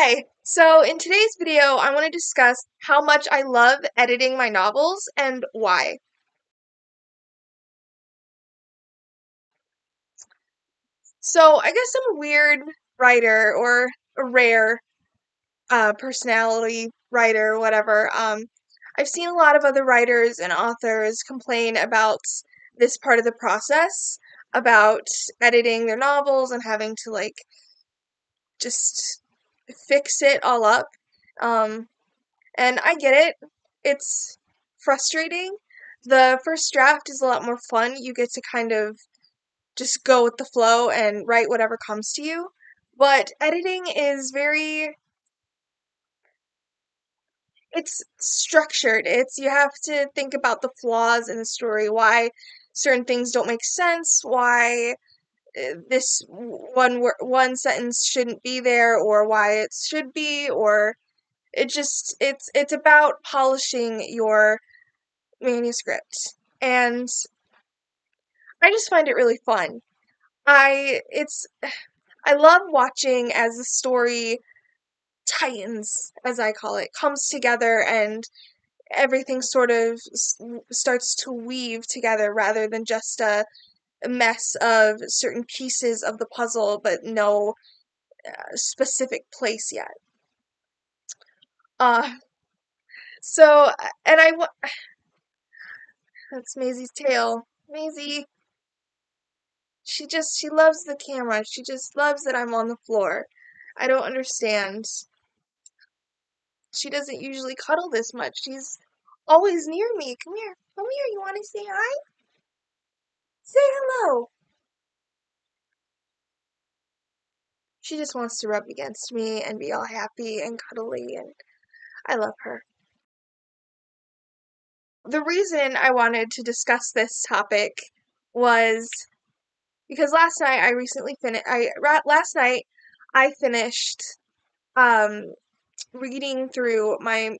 Hi. So in today's video, I want to discuss how much I love editing my novels and why. So I guess I'm a weird writer or a rare personality writer, whatever. I've seen a lot of other writers and authors complain about this part of the process, about editing their novels and having to just fix it all up. Um, And I get it. It's frustrating. The first draft is a lot more fun. You get to kind of just go with the flow and write whatever comes to you. But editing is it's structured. You have to think about the flaws in the story, why certain things don't make sense, why this one sentence shouldn't be there, or why it should be, or it's about polishing your manuscript. And I just find it really fun. I love watching as the story tightens, as I call it, comes together and everything sort of starts to weave together rather than just a mess of certain pieces of the puzzle but no specific place yet. Uh so and I that's Maisie's tail. Maisie, she loves the camera. She just loves that I'm on the floor. I don't understand. She doesn't usually cuddle this much. She's always near me. Come here. Come here. You want to say hi? Say hello. She just wants to rub against me and be all happy and cuddly, and I love her. The reason I wanted to discuss this topic was because last night I finished um reading through my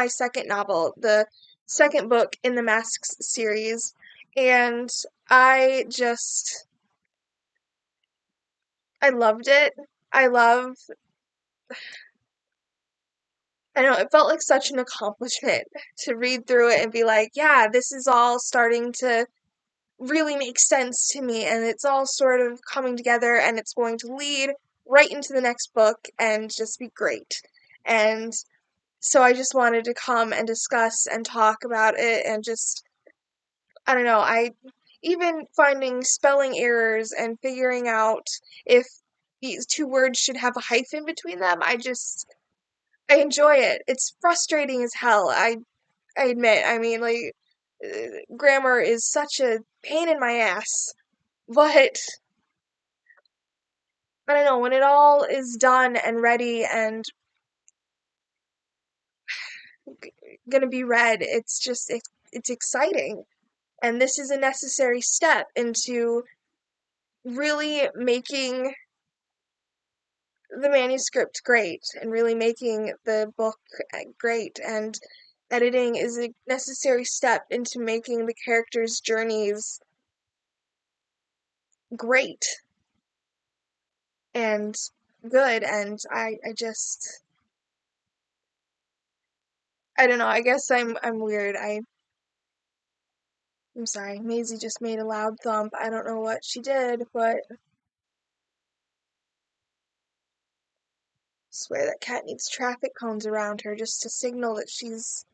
second novel, the second book in the Masks series, and I just I loved it. I love I don't know, it felt like such an accomplishment to read through it and be like, yeah, this is all starting to really make sense to me and it's all sort of coming together and it's going to lead right into the next book and just be great. And so I just wanted to come and discuss and talk about it and just I don't know, I even finding spelling errors and figuring out if these two words should have a hyphen between them, I enjoy it. It's frustrating as hell. I admit. I mean, grammar is such a pain in my ass. But I don't know, when it all is done and ready and gonna be read, it's exciting. And this is a necessary step into really making the manuscript great and really making the book great. And editing is a necessary step into making the characters' journeys great and good. And I don't know, I guess I'm weird. I'm sorry, Maisie just made a loud thump. I don't know what she did, but I swear that cat needs traffic cones around her just to signal that she's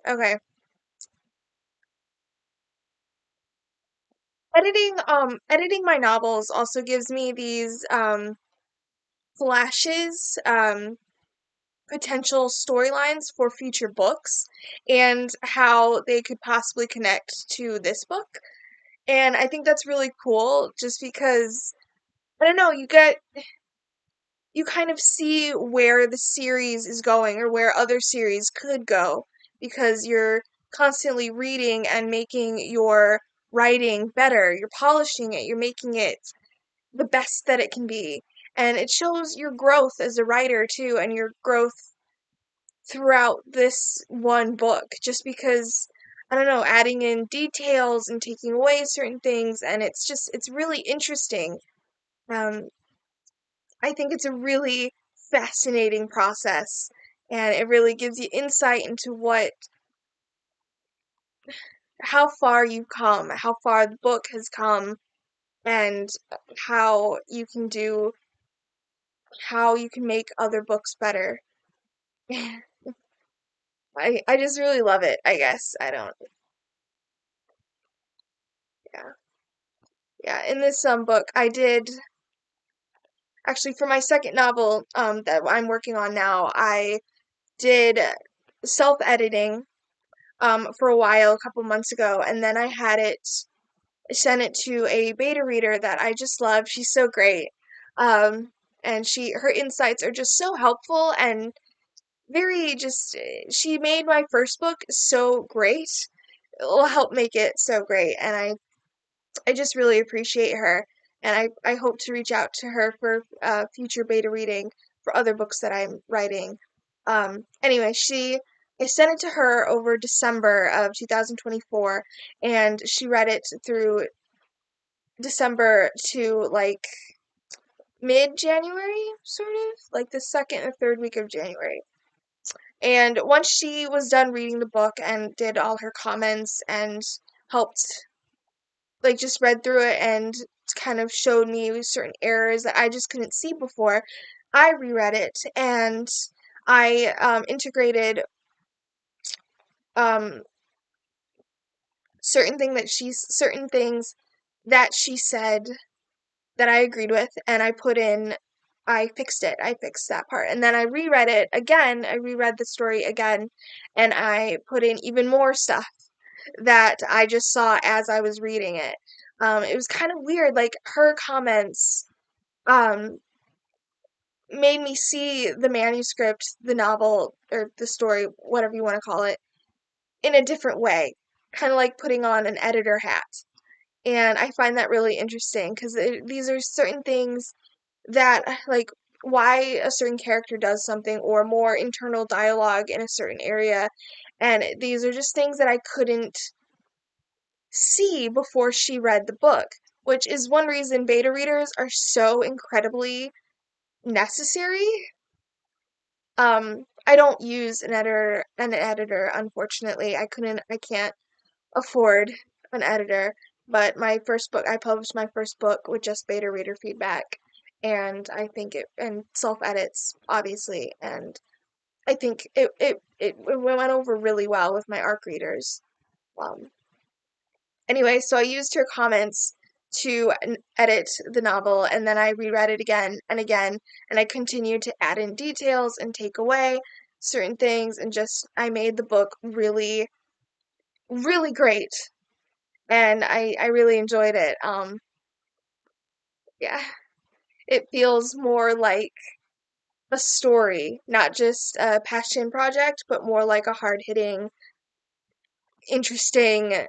okay. Editing my novels also gives me these flashes, potential storylines for future books and how they could possibly connect to this book. And I think that's really cool just because I don't know, you kind of see where the series is going or where other series could go because you're constantly reading and making your writing better. You're polishing it, you're making it the best that it can be. And it shows your growth as a writer too, and your growth throughout this one book, just because I don't know, adding in details and taking away certain things, and it's really interesting. Um, I think it's a really fascinating process, and it really gives you insight into how far you've come, how far the book has come, and how you can do, how you can make other books better. I just really love it, I guess. I don't, yeah. Yeah, in this book, I did actually for my second novel that I'm working on now, I did self-editing for a while, a couple months ago, and then I had it sent it to a beta reader that I just love. She's so great. Um, and her insights are just so helpful and very just she made my first book so great. It will help make it so great, and I just really appreciate her, and I hope to reach out to her for future beta reading for other books that I'm writing. Anyway, I sent it to her over December of 2024, and she read it through December to like mid-January, sort of like the second or third week of January. And once she was done reading the book and did all her comments and helped, like, just read through it and kind of showed me certain errors that I just couldn't see before, I reread it and I integrated um, certain things that she said that I agreed with, and I fixed it. I fixed that part. And then I reread it again. I reread the story again, and I put in even more stuff that I just saw as I was reading it. It was kind of weird. Like, her comments um, made me see the manuscript, the novel, or the story, whatever you want to call it, in a different way. Kind of like putting on an editor hat. And I find that really interesting because these are certain things that, like, why a certain character does something or more internal dialogue in a certain area. And these are just things that I couldn't see before she read the book, which is one reason beta readers are so incredibly necessary. I don't use an editor, unfortunately. I can't afford an editor, but I published my first book with just beta reader feedback, and I think and self edits, obviously, and I think it went over really well with my ARC readers. Um, anyway, so I used her comments to edit the novel, and then I reread it again and again, and I continued to add in details and take away certain things, and just I made the book really, really great, and I really enjoyed it. Yeah, it feels more like a story, not just a passion project, but more like a hard hitting, interesting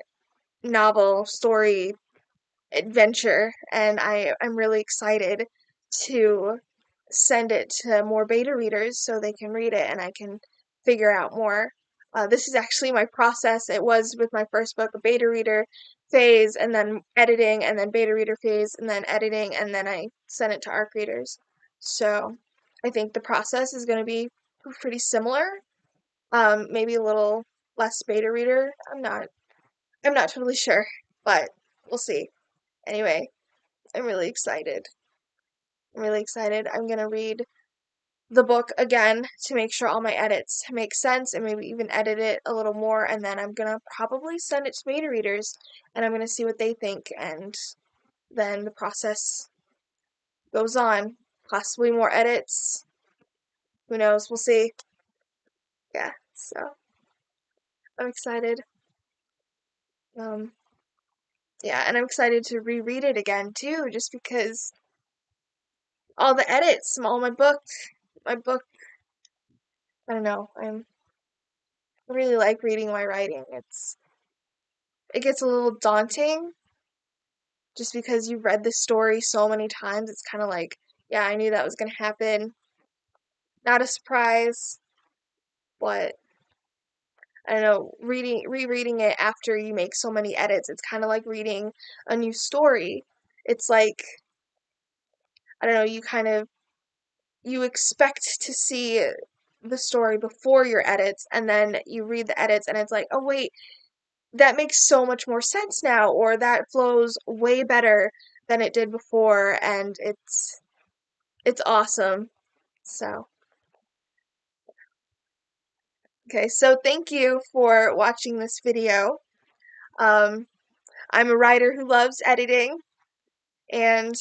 novel story adventure, and I'm really excited to send it to more beta readers so they can read it and I can figure out more. This is actually my process. It was with my first book, a beta reader phase, and then editing, and then beta reader phase, and then editing, and then I sent it to ARC readers. So I think the process is going to be pretty similar. Maybe a little less beta reader. I'm not totally sure, but we'll see. Anyway, I'm really excited. I'm really excited. I'm gonna read the book again to make sure all my edits make sense and maybe even edit it a little more, and then I'm gonna probably send it to beta readers and I'm gonna see what they think, and then the process goes on. Possibly more edits. Who knows? We'll see. Yeah, so I'm excited. Um, yeah, and I'm excited to reread it again too, just because all the edits, all my book, I don't know, I really like reading my writing. It gets a little daunting just because you've read the story so many times. It's kind of like, yeah, I knew that was going to happen. Not a surprise, but I don't know, rereading it after you make so many edits, it's kind of like reading a new story. It's like, I don't know, you kind of you expect to see the story before your edits, and then you read the edits and it's like, oh wait, that makes so much more sense now, or that flows way better than it did before, and it's awesome. So, okay, so thank you for watching this video. Um, I'm a writer who loves editing, and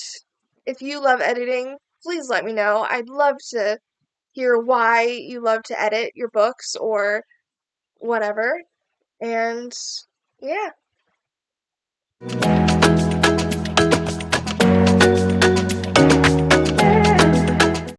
if you love editing, please let me know. I'd love to hear why you love to edit your books or whatever. And yeah.